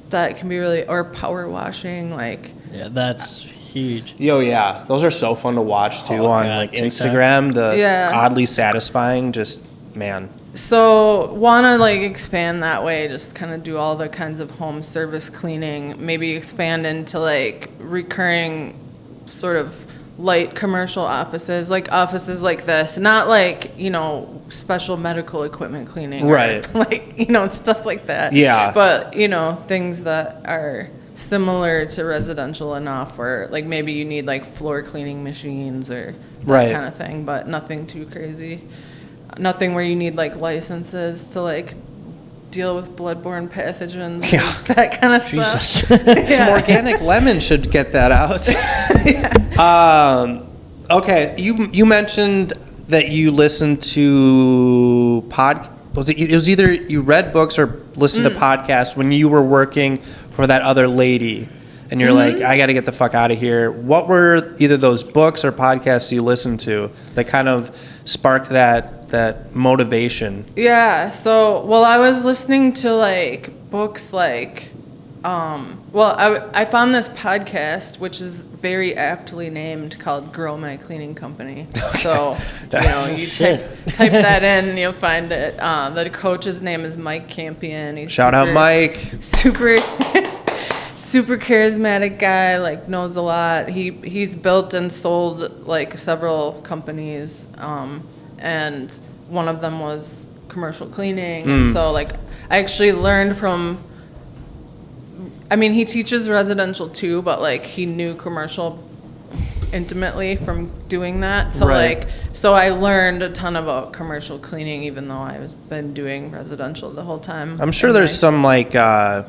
that can be really, or power washing, Yeah, that's huge. Yo, yeah, those are so fun to watch too Oh, on God, Instagram. The Yeah. oddly satisfying, just man. So want to like expand that way, just kind of do all the kinds of home service cleaning, maybe expand into like recurring sort of light commercial offices like this, not like, you know, special medical equipment cleaning, right? Or like, you know, stuff like that. Yeah. But, you know, things that are similar to residential enough, or like maybe you need like floor cleaning machines or that kind of thing, but nothing too crazy. Nothing where you need like licenses to like deal with bloodborne pathogens, that kind of stuff. Some organic lemon should get that out. Okay, you mentioned that you listened to it was either you read books or listened to podcasts when you were working for that other lady, and you're like, I got to get the fuck out of here. What were either those books or podcasts you listened to that kind of sparked that motivation? Yeah, so, well, I was listening to, like, books like, I found this podcast, which is very aptly named, called Grow My Cleaning Company. Okay. So, you know, you type that in and you'll find it. The coach's name is Mike Campion. He's Shout out Mike. Super charismatic guy, like knows a lot. He's built and sold like several companies, and one of them was commercial cleaning. And so like I actually learned from, I mean, he teaches residential too, but like he knew commercial intimately from doing that. So so I learned a ton about commercial cleaning, even though I was been doing residential the whole time. I'm sure there's some like I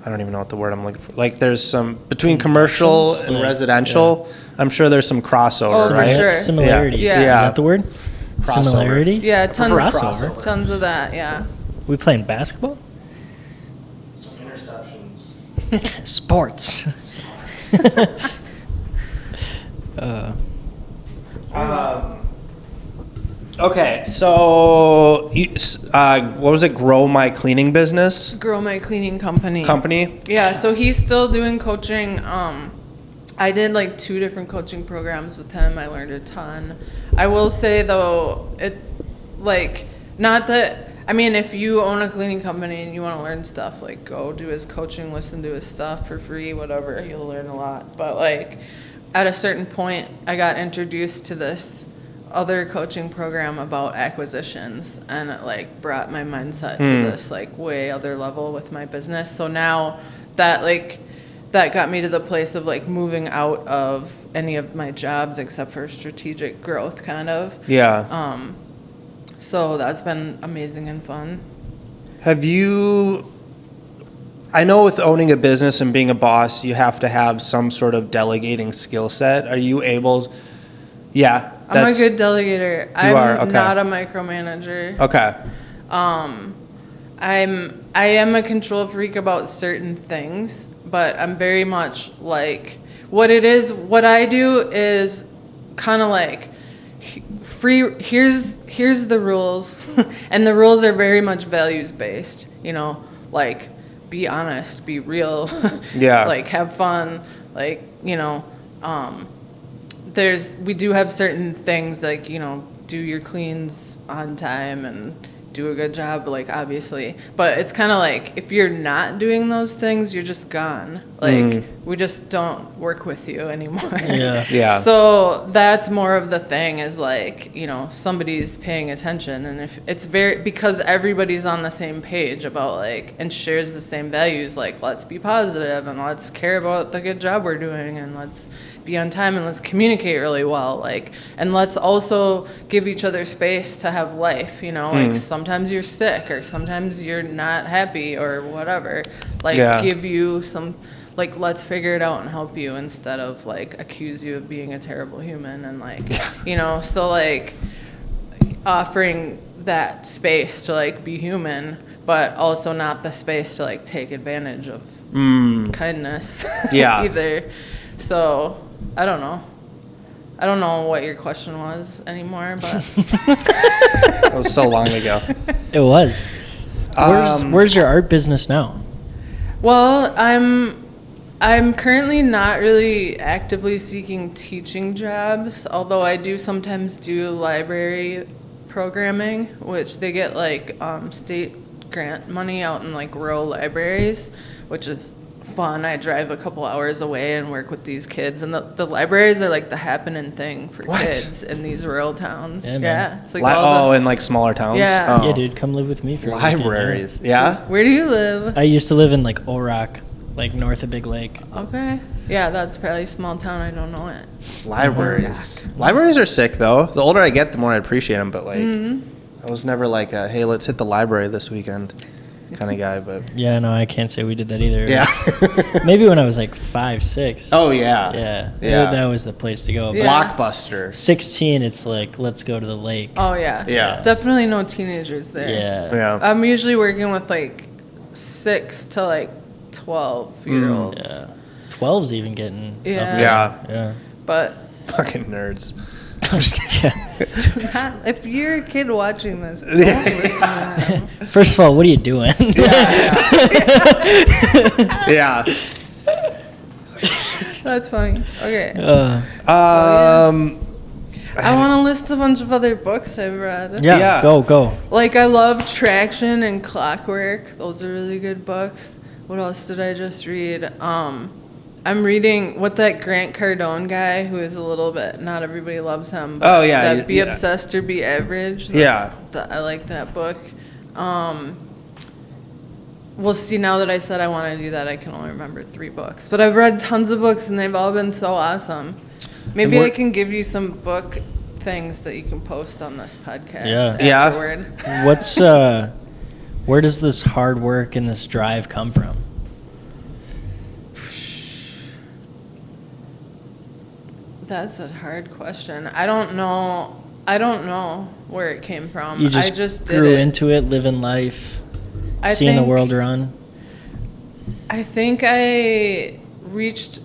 don't even know what the word I'm looking for. Like there's some between commercial and residential. I'm sure there's some crossover, right? For sure. Similarities. Yeah. Is that the word? Crossover. Similarities? Yeah, tons crossover. Tons of that, yeah. We playing basketball? Some interceptions. Sports. Okay, so what was it? Grow My Cleaning Business? Grow My Cleaning Company. Company? Yeah, so he's still doing coaching. I did like 2 different coaching programs with him. I learned a ton. I will say though, it like not that. I mean, if you own a cleaning company and you want to learn stuff, like go do his coaching, listen to his stuff for free, whatever. You'll learn a lot. But like at a certain point, I got introduced to this other coaching program about acquisitions, and it like brought my mindset to this like way other level with my business. So now that got me to the place of like moving out of any of my jobs except for strategic growth kind of. Yeah. So that's been amazing and fun. I know with owning a business and being a boss, you have to have some sort of delegating skill set. Are you able? Yeah. I'm a good delegator. I'm okay. not a micromanager. Okay. I am a control freak about certain things, but I'm very much like what I do is kind of like free. Here's the rules, and the rules are very much values based. You know, like be honest, be real. Yeah. Like have fun. Like, you know, we do have certain things like, you know, do your cleans on time and do a good job, like obviously, but it's kind of like if you're not doing those things, you're just gone. Like we just don't work with you anymore. Yeah. So that's more of the thing is like, you know, somebody's paying attention, and if it's because everybody's on the same page about like and shares the same values, like let's be positive and let's care about the good job we're doing and let's be on time and let's communicate really well, like, and let's also give each other space to have life, you know, like sometimes you're sick or sometimes you're not happy or whatever, like give you some, like, let's figure it out and help you instead of like accuse you of being a terrible human and like, you know, so like offering that space to like be human, but also not the space to like take advantage of kindness either. So I don't know what your question was anymore, but That was so long ago. It was. Where's your art business now? Well, I'm currently not really actively seeking teaching jobs, although I do sometimes do library programming, which they get like state grant money out in like rural libraries, which is fun. I drive a couple hours away and work with these kids, and the libraries are like the happening thing for kids in these rural towns. Yeah, it's like in like smaller towns. Yeah, yeah, dude, come live with me for libraries. a weekend, yeah. Where do you live? I used to live in like Orac, like north of Big Lake. Okay, yeah, that's probably a small town. I don't know it. Libraries are sick though. The older I get, the more I appreciate them. But like, I was never like, hey, let's hit the library this weekend kind of guy. But yeah, no, I can't say we did that either. Yeah. Maybe when I was like 5, 6. Oh yeah. Yeah. That was the place to go. Yeah. Blockbuster. 16, it's like, let's go to the lake. Oh yeah. Yeah. Definitely no teenagers there. Yeah. I'm usually working with like 6 to like 12-year-olds. Yeah. 12's even getting up there. Yeah. But Fucking nerds. I'm just kidding. if you're a kid watching this, don't listen to them. First of all, what are you doing? Yeah. That's funny. Okay. I I want to list a bunch of other books I've read. Yeah. Go. Like, I love Traction and Clockwork. Those are really good books. What else did I just read? I'm reading what that Grant Cardone guy, who is a little bit, not everybody loves him. But that Be Obsessed or Be Average. I like that book. Well, see, now that I said I want to do that, I can only remember 3 books. But I've read tons of books, and they've all been so awesome. Maybe I can give you some book things that you can post on this podcast afterward. What's where does this hard work and this drive come from? That's a hard question. I don't know where it came from. You just, I just grew into it, living life, seeing the world around. I think I used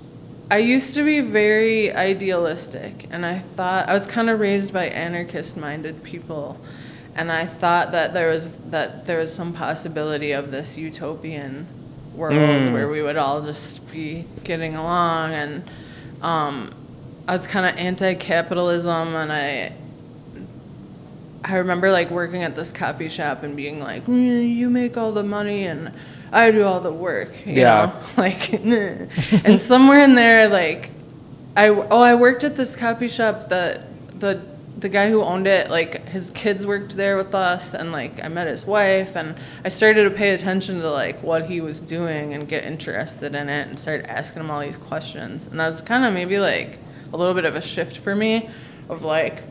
to be very idealistic, and I thought I was kind of raised by anarchist-minded people, and I thought that there was some possibility of this utopian world where we would all just be getting along, and I was kind of anti-capitalism, and I remember like working at this coffee shop and being like, you make all the money and I do all the work, you know? Like, and somewhere in there, like, I worked at this coffee shop that the guy who owned it, like, his kids worked there with us, and like I met his wife, and I started to pay attention to like what he was doing and get interested in it and started asking him all these questions, and that was kind of maybe like a little bit of a shift for me of like,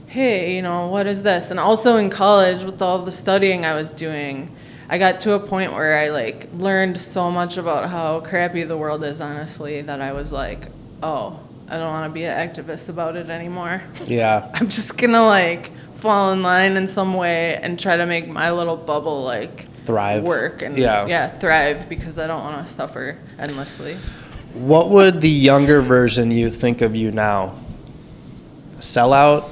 hey, you know, what is this? And also in college with all the studying I was doing, I got to a point where I like learned so much about how crappy the world is, honestly, that I was like, oh, I don't want to be an activist about it anymore. Yeah. I'm just gonna like fall in line in some way and try to make my little bubble like thrive, work, and thrive, because I don't want to suffer endlessly. What would the younger version you think of you now? Sellout?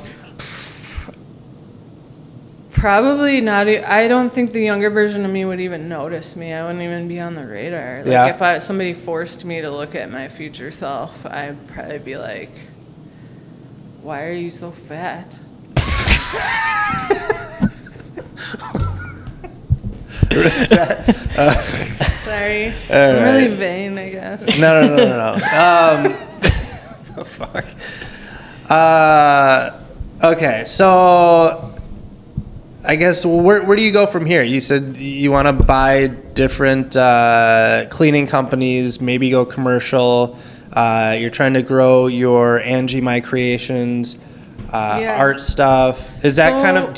Probably not. I don't think the younger version of me would even notice me. I wouldn't even be on the radar. Like if somebody forced me to look at my future self, I'd probably be like, why are you so fat? Sorry. I'm really vain, I guess. No. The fuck? Okay, so I guess where do you go from here? You said you want to buy different cleaning companies, maybe go commercial. You're trying to grow your Angie My Creations art stuff. Is that kind of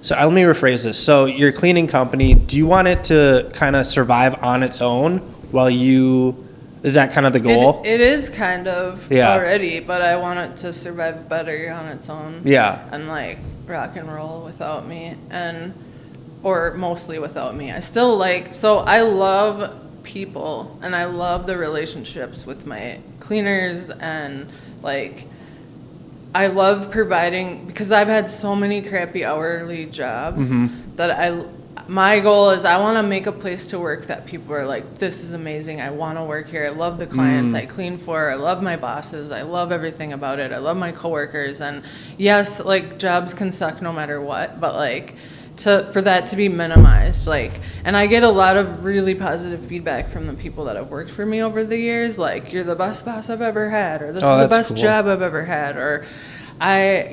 So let me rephrase this. So your cleaning company, do you want it to kind of survive on its own while you? Is that kind of the goal? It is kind of already, but I want it to survive better on its own. Yeah. And like rock and roll without me, or mostly without me. I still I love people, and I love the relationships with my cleaners, and like I love providing, because I've had so many crappy hourly jobs that my goal is I want to make a place to work that people are like, this is amazing. I want to work here. I love the clients I clean for. I love my bosses. I love everything about it. I love my coworkers. And yes, like jobs can suck no matter what, but like for that to be minimized, like, and I get a lot of really positive feedback from the people that have worked for me over the years. Like, you're the best boss I've ever had, or this is the best job I've ever had, or I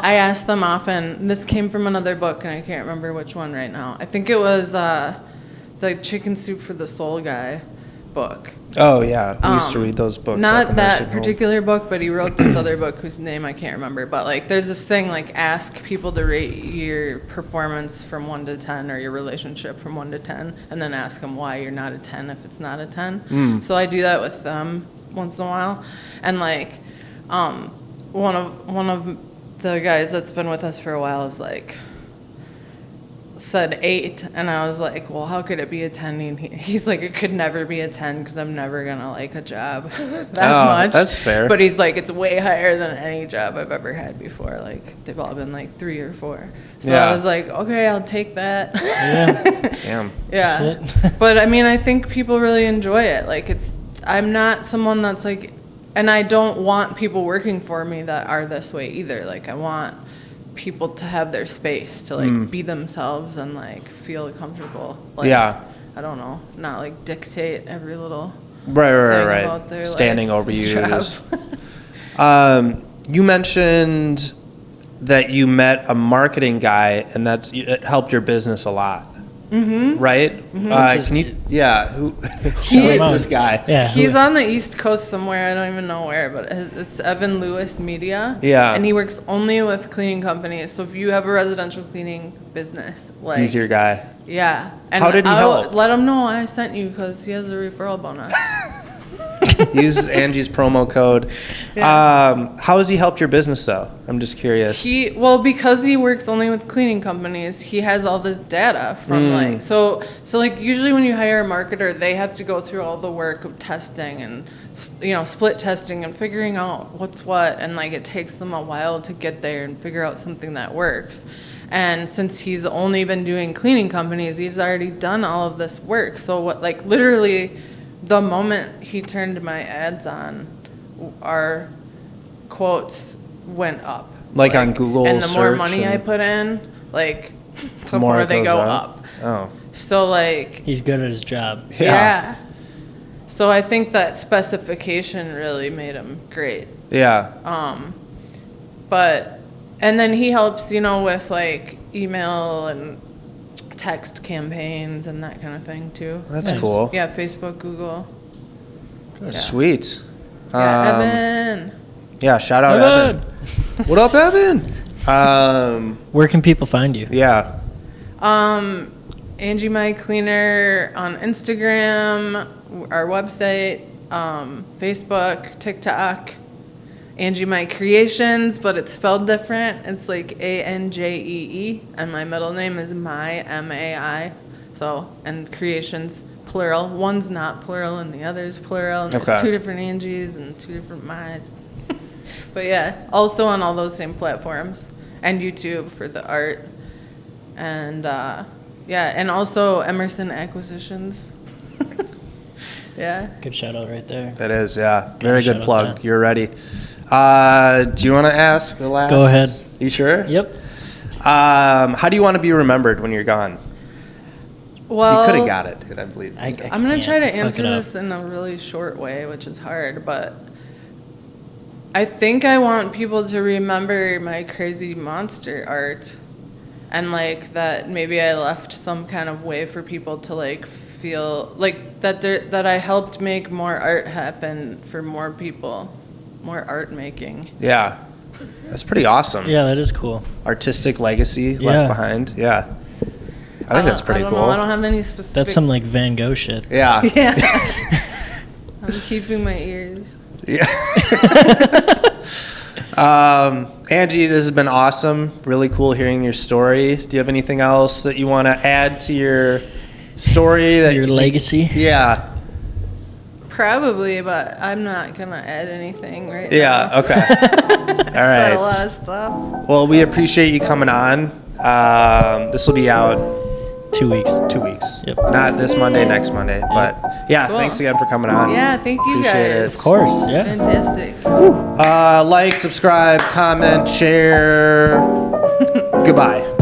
ask them often. This came from another book, and I can't remember which one right now. I think it was the Chicken Soup for the Soul guy book. Oh yeah, we used to read those books. Not that particular book, but he wrote this other book whose name I can't remember. But like, there's this thing like, ask people to rate your performance from 1 to 10, or your relationship from 1 to 10, and then ask them why you're not a 10 if it's not a 10. So I do that with them once in a while, and like, one of the guys that's been with us for a while is like, said 8, and I was like, well, how could it be a 10? And he's like, it could never be a 10 because I'm never gonna like a job that much. That's fair. But he's like, it's way higher than any job I've ever had before. Like, they've all been like 3 or 4. So I was like, okay, I'll take that. Yeah. Damn. Yeah. But I mean, I think people really enjoy it. Like, I'm not someone that's like, and I don't want people working for me that are this way either. Like, I want people to have their space to like be themselves and like feel comfortable. Like, I don't know, not like dictate every little right. About their standing over you. Just, you mentioned that you met a marketing guy, and it helped your business a lot. Right? Can you? Yeah. Who is this guy? Yeah, he's on the East Coast somewhere. I don't even know where, but it's Evan Lewis Media. Yeah. And he works only with cleaning companies. So if you have a residential cleaning business, like, he's your guy. Yeah. And how did he help? Let him know I sent you because he has a referral bonus. Use Angie's promo code. Yeah. How has he helped your business though? I'm just curious. Because he works only with cleaning companies, he has all this data from like, so like usually when you hire a marketer, they have to go through all the work of testing and, split testing and figuring out what's what. And like, it takes them a while to get there and figure out something that works. And since he's only been doing cleaning companies, he's already done all of this work. So literally, the moment he turned my ads on, our quotes went up. Like on Google and the search more money I put in, like, the more they go up. Oh. So like, he's good at his job. Yeah. So I think that specification really made him great. Yeah. And then he helps, with like email and text campaigns and that kind of thing too. That's cool. Yeah, Facebook, Google. Yeah. Sweet. Yeah, Evan. Yeah, shout out Evan. What up, Evan? Where can people find you? Yeah. Angie My Cleaner on Instagram, our website, Facebook, TikTok. Angie My Creations, but it's spelled different. It's like Angee, and my middle name is Mai. So, and Creations, plural. One's not plural and the other's plural. And there's 2 different Angies and 2 different Mais. But yeah, also on all those same platforms. And YouTube for the art. And and also Emerson Acquisitions. Yeah. Good shout out right there. That is, yeah. Very good plug. You're ready. Do you want to ask the last? Go ahead. You sure? Yep. How do you want to be remembered when you're gone? Well, you could have got it, dude. I believe. I'm going to try to answer this in a really short way, which is hard, but I think I want people to remember my crazy monster art, and like that maybe I left some kind of way for people to like feel like that I helped make more art happen for more people. More art making. Yeah. That's pretty awesome. Yeah, that is cool. Artistic legacy left behind. Yeah. I think that's pretty cool. I don't have any specific. That's some like Van Gogh shit. Yeah. Yeah. I'm keeping my ears. Yeah. Angie, this has been awesome. Really cool hearing your story. Do you have anything else that you want to add to your story? Your legacy? Yeah. Probably, but I'm not going to add anything right now. Yeah, okay. All right. Said a lot of stuff. Well, we appreciate you coming on. This will be out 2 weeks. 2 weeks. Yep. Not this Monday, next Monday. But yeah, Cool. Thanks again for coming on. Yeah, thank you Appreciate guys. it. Of course, yeah. Fantastic. Like, subscribe, comment, share. Goodbye.